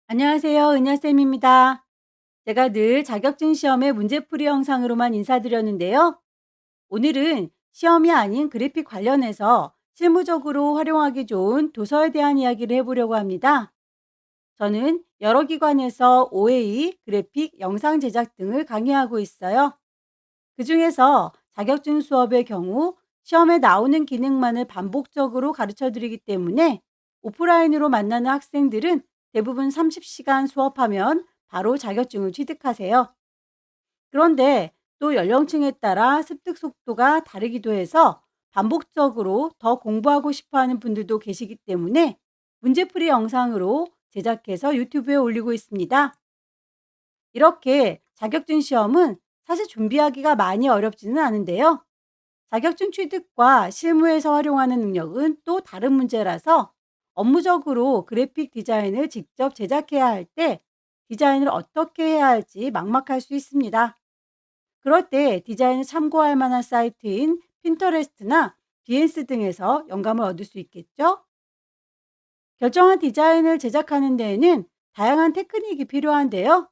안녕하세요. 은하쌤입니다. 제가 늘 자격증 시험의 문제풀이 영상으로만 인사드렸는데요. 오늘은 시험이 아닌 그래픽 관련해서 실무적으로 활용하기 좋은 도서에 대한 이야기를 해보려고 합니다. 저는 여러 기관에서 OA, 그래픽, 영상 제작 등을 강의하고 있어요. 그중에서 자격증 수업의 경우 시험에 나오는 기능만을 반복적으로 가르쳐 드리기 때문에 오프라인으로 만나는 학생들은 대부분 30시간 수업하면 바로 자격증을 취득하세요. 그런데 또 연령층에 따라 습득 속도가 다르기도 해서 반복적으로 더 공부하고 싶어 하는 분들도 계시기 때문에 문제풀이 영상으로 제작해서 유튜브에 올리고 있습니다. 이렇게 자격증 시험은 사실 준비하기가 많이 어렵지는 않은데요. 자격증 취득과 실무에서 활용하는 능력은 또 다른 문제라서 업무적으로 그래픽 디자인을 직접 제작해야 할 때 디자인을 어떻게 해야 할지 막막할 수 있습니다. 그럴 때 디자인을 참고할 만한 사이트인 핀터레스트나 비엔스 등에서 영감을 얻을 수 있겠죠? 결정한 디자인을 제작하는 데에는 다양한 테크닉이 필요한데요.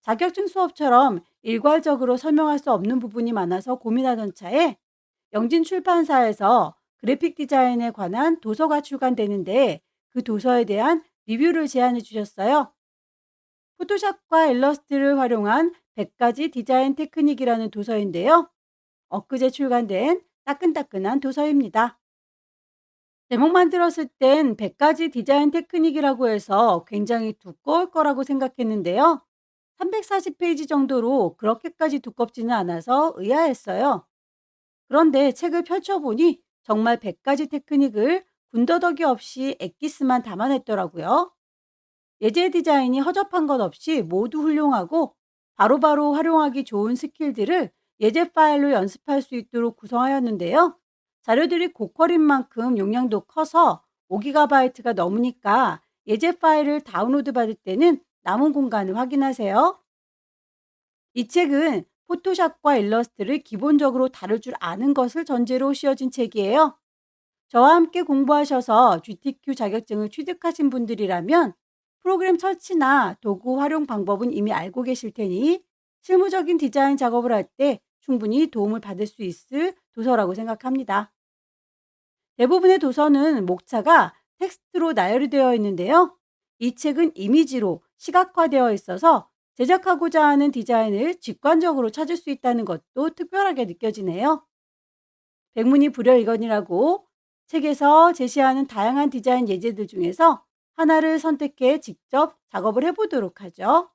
자격증 수업처럼 일괄적으로 설명할 수 없는 부분이 많아서 고민하던 차에 영진 출판사에서 그래픽 디자인에 관한 도서가 출간되는데 그 도서에 대한 리뷰를 제안해 주셨어요. 포토샵과 일러스트를 활용한 100가지 디자인 테크닉이라는 도서인데요. 엊그제 출간된 따끈따끈한 도서입니다. 제목만 들었을 땐 100가지 디자인 테크닉이라고 해서 굉장히 두꺼울 거라고 생각했는데요. 340페이지 정도로 그렇게까지 두껍지는 않아서 의아했어요. 그런데 책을 펼쳐보니 정말 100가지 테크닉을 군더더기 없이 엑기스만 담아냈더라고요. 예제 디자인이 허접한 것 없이 모두 훌륭하고 바로바로 활용하기 좋은 스킬들을 예제 파일로 연습할 수 있도록 구성하였는데요. 자료들이 고퀄인 만큼 용량도 커서 5GB가 넘으니까 예제 파일을 다운로드 받을 때는 남은 공간을 확인하세요. 이 책은 포토샵과 일러스트를 기본적으로 다룰 줄 아는 것을 전제로 씌워진 책이에요. 저와 함께 공부하셔서 GTQ 자격증을 취득하신 분들이라면 프로그램 설치나 도구 활용 방법은 이미 알고 계실 테니 실무적인 디자인 작업을 할 때 충분히 도움을 받을 수 있을 도서라고 생각합니다. 대부분의 도서는 목차가 텍스트로 나열이 되어 있는데요. 이 책은 이미지로 시각화되어 있어서 제작하고자 하는 디자인을 직관적으로 찾을 수 있다는 것도 특별하게 느껴지네요. 백문이 불여일견이라고 책에서 제시하는 다양한 디자인 예제들 중에서 하나를 선택해 직접 작업을 해보도록 하죠.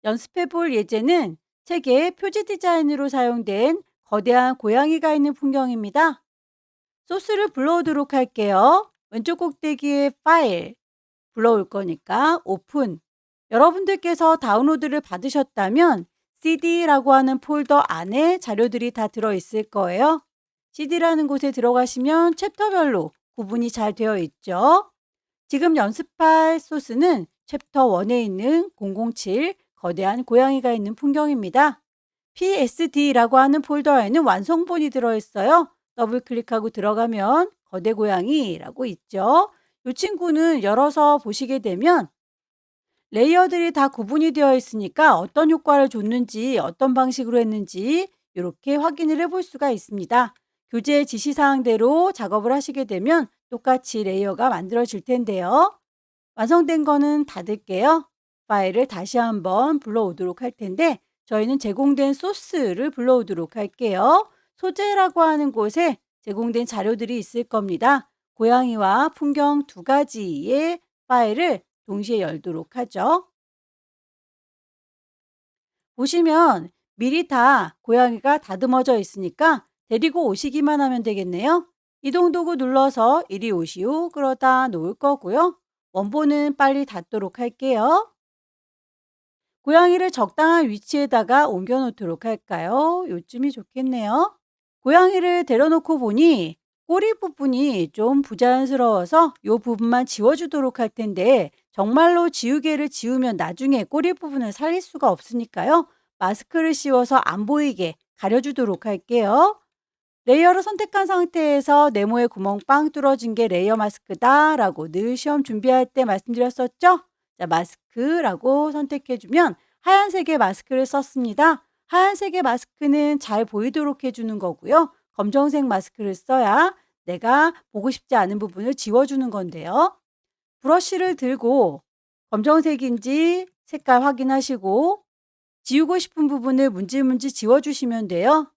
연습해 볼 예제는 책의 표지 디자인으로 사용된 거대한 고양이가 있는 풍경입니다. 소스를 불러오도록 할게요. 왼쪽 꼭대기에 파일 불러올 거니까 오픈. 여러분들께서 다운로드를 받으셨다면 CD라고 하는 폴더 안에 자료들이 다 들어있을 거예요. CD라는 곳에 들어가시면 챕터별로 구분이 잘 되어 있죠. 지금 연습할 소스는 챕터 1에 있는 007 거대한 고양이가 있는 풍경입니다. PSD라고 하는 폴더에는 완성본이 들어있어요. 더블 클릭하고 들어가면 거대 고양이라고 있죠. 이 친구는 열어서 보시게 되면 레이어들이 다 구분이 되어 있으니까 어떤 효과를 줬는지 어떤 방식으로 했는지 이렇게 확인을 해볼 수가 있습니다. 교재 지시사항대로 작업을 하시게 되면 똑같이 레이어가 만들어질 텐데요. 완성된 거는 닫을게요. 파일을 다시 한번 불러오도록 할 텐데 저희는 제공된 소스를 불러오도록 할게요. 소재라고 하는 곳에 제공된 자료들이 있을 겁니다. 고양이와 풍경 두 가지의 파일을 동시에 열도록 하죠. 보시면 미리 다 고양이가 다듬어져 있으니까 데리고 오시기만 하면 되겠네요. 이동 도구 눌러서 이리 오시오 그러다 놓을 거고요. 원본은 빨리 닫도록 할게요. 고양이를 적당한 위치에다가 옮겨 놓도록 할까요? 요쯤이 좋겠네요. 고양이를 데려놓고 보니 꼬리 부분이 좀 부자연스러워서 이 부분만 지워주도록 할 텐데 정말로 지우개를 지우면 나중에 꼬리 부분을 살릴 수가 없으니까요. 마스크를 씌워서 안 보이게 가려주도록 할게요. 레이어를 선택한 상태에서 네모의 구멍 빵 뚫어진 게 레이어 마스크다라고 늘 시험 준비할 때 말씀드렸었죠? 자, 마스크라고 선택해주면 하얀색의 마스크를 썼습니다. 하얀색의 마스크는 잘 보이도록 해주는 거고요. 검정색 마스크를 써야 내가 보고 싶지 않은 부분을 지워주는 건데요. 브러쉬를 들고 검정색인지 색깔 확인하시고 지우고 싶은 부분을 문질문질 지워주시면 돼요.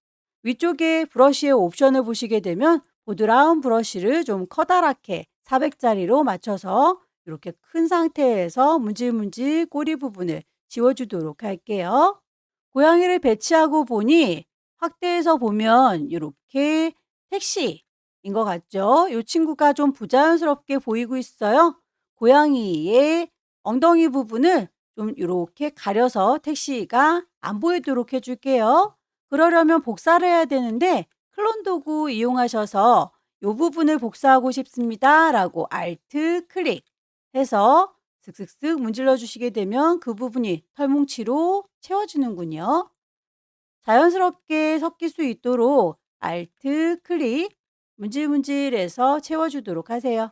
위쪽에 브러쉬의 옵션을 보시게 되면 보드라운 브러쉬를 좀 커다랗게 400짜리로 맞춰서 이렇게 큰 상태에서 문질문질 꼬리 부분을 지워주도록 할게요. 고양이를 배치하고 보니 확대해서 보면 이렇게 택시인 것 같죠? 이 친구가 좀 부자연스럽게 보이고 있어요. 고양이의 엉덩이 부분을 좀 이렇게 가려서 택시가 안 보이도록 해줄게요. 그러려면 복사를 해야 되는데 클론 도구 이용하셔서 이 부분을 복사하고 싶습니다. 라고 Alt 클릭해서 슥슥슥 문질러 주시게 되면 그 부분이 털뭉치로 채워지는군요. 자연스럽게 섞일 수 있도록 Alt 클릭 문질문질해서 채워주도록 하세요.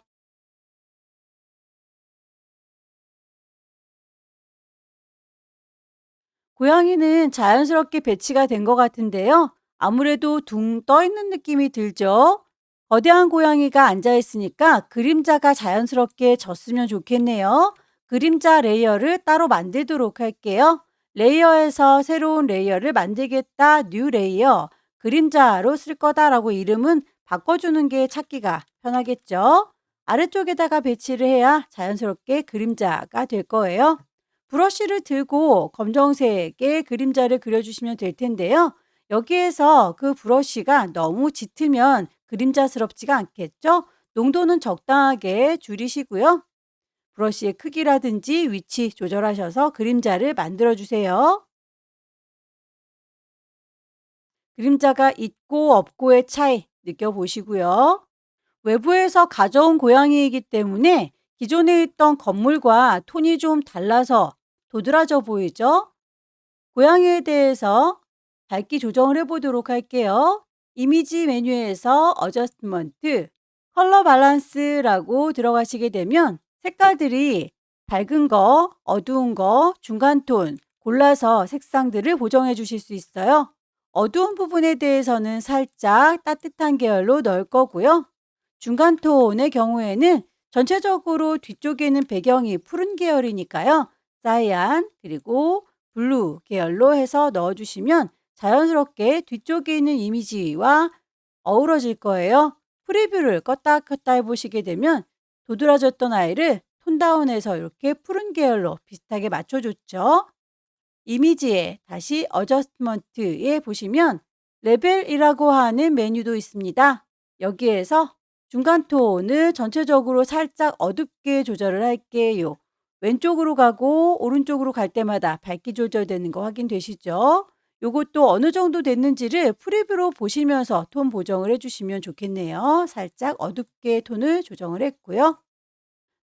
고양이는 자연스럽게 배치가 된 것 같은데요. 아무래도 둥 떠 있는 느낌이 들죠. 거대한 고양이가 앉아 있으니까 그림자가 자연스럽게 졌으면 좋겠네요. 그림자 레이어를 따로 만들도록 할게요. 레이어에서 새로운 레이어를 만들겠다, 뉴 레이어, 그림자로 쓸 거다라고 이름은 바꿔주는 게 찾기가 편하겠죠. 아래쪽에다가 배치를 해야 자연스럽게 그림자가 될 거예요. 브러쉬를 들고 검정색의 그림자를 그려주시면 될 텐데요. 여기에서 그 브러쉬가 너무 짙으면 그림자스럽지가 않겠죠? 농도는 적당하게 줄이시고요. 브러쉬의 크기라든지 위치 조절하셔서 그림자를 만들어 주세요. 그림자가 있고 없고의 차이 느껴보시고요. 외부에서 가져온 고양이이기 때문에 기존에 있던 건물과 톤이 좀 달라서 도드라져 보이죠? 고양이에 대해서 밝기 조정을 해보도록 할게요. 이미지 메뉴에서 어저스트먼트, 컬러 밸런스라고 들어가시게 되면 색깔들이 밝은 거, 어두운 거, 중간 톤 골라서 색상들을 보정해 주실 수 있어요. 어두운 부분에 대해서는 살짝 따뜻한 계열로 넣을 거고요. 중간 톤의 경우에는 전체적으로 뒤쪽에는 배경이 푸른 계열이니까요. 사이안 그리고 블루 계열로 해서 넣어주시면 자연스럽게 뒤쪽에 있는 이미지와 어우러질 거예요. 프리뷰를 껐다 켰다 해보시게 되면 도드라졌던 아이를 톤다운해서 이렇게 푸른 계열로 비슷하게 맞춰줬죠. 이미지에 다시 어저스트먼트에 보시면 레벨이라고 하는 메뉴도 있습니다. 여기에서 중간 톤을 전체적으로 살짝 어둡게 조절을 할게요. 왼쪽으로 가고 오른쪽으로 갈 때마다 밝기 조절되는 거 확인되시죠? 요것도 어느 정도 됐는지를 프리뷰로 보시면서 톤 보정을 해주시면 좋겠네요. 살짝 어둡게 톤을 조정을 했고요.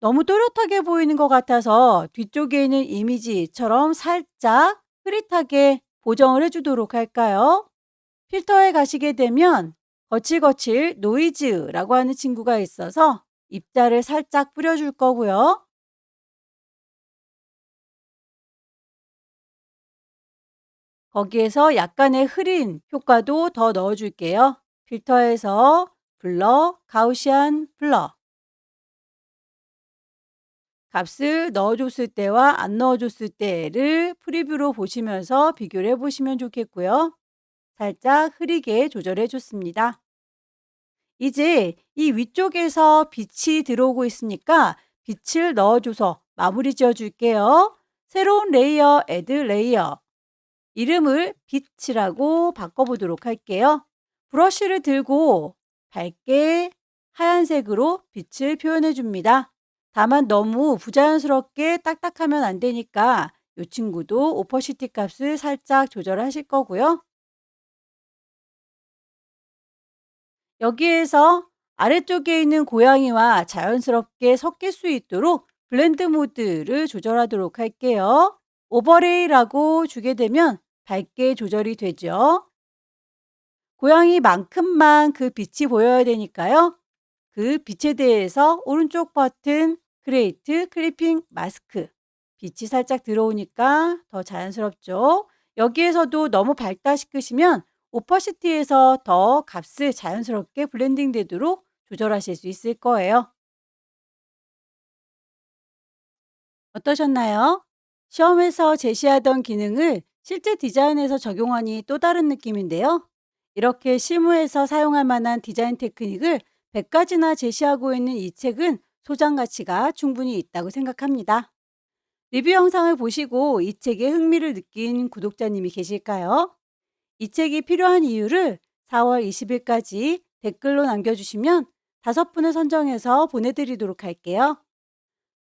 너무 또렷하게 보이는 것 같아서 뒤쪽에 있는 이미지처럼 살짝 흐릿하게 보정을 해주도록 할까요? 필터에 가시게 되면 거칠거칠 노이즈라고 하는 친구가 있어서 입자를 살짝 뿌려줄 거고요. 거기에서 약간의 흐린 효과도 더 넣어줄게요. 필터에서 블러, 가우시안 블러 값을 넣어줬을 때와 안 넣어줬을 때를 프리뷰로 보시면서 비교를 해보시면 좋겠고요. 살짝 흐리게 조절해 줬습니다. 이제 이 위쪽에서 빛이 들어오고 있으니까 빛을 넣어줘서 마무리 지어 줄게요. 새로운 레이어, 애드 레이어. 이름을 빛이라고 바꿔보도록 할게요. 브러쉬를 들고 밝게 하얀색으로 빛을 표현해 줍니다. 다만 너무 부자연스럽게 딱딱하면 안 되니까 이 친구도 오퍼시티 값을 살짝 조절하실 거고요. 여기에서 아래쪽에 있는 고양이와 자연스럽게 섞일 수 있도록 블렌드 모드를 조절하도록 할게요. 오버레이라고 주게 되면 밝게 조절이 되죠. 고양이만큼만 그 빛이 보여야 되니까요. 그 빛에 대해서 오른쪽 버튼 크리에이트 클리핑 마스크 빛이 살짝 들어오니까 더 자연스럽죠. 여기에서도 너무 밝다시 끄시면 오퍼시티에서 더 값을 자연스럽게 블렌딩 되도록 조절하실 수 있을 거예요. 어떠셨나요? 시험에서 제시하던 기능을 실제 디자인에서 적용하니 또 다른 느낌인데요. 이렇게 실무에서 사용할 만한 디자인 테크닉을 100가지나 제시하고 있는 이 책은 소장 가치가 충분히 있다고 생각합니다. 리뷰 영상을 보시고 이 책에 흥미를 느낀 구독자님이 계실까요? 이 책이 필요한 이유를 4월 20일까지 댓글로 남겨주시면 5분을 선정해서 보내드리도록 할게요.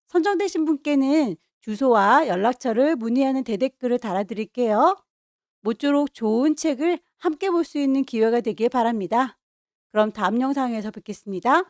선정되신 분께는 주소와 연락처를 문의하는 대댓글을 달아드릴게요. 모쪼록 좋은 책을 함께 볼 수 있는 기회가 되길 바랍니다. 그럼 다음 영상에서 뵙겠습니다.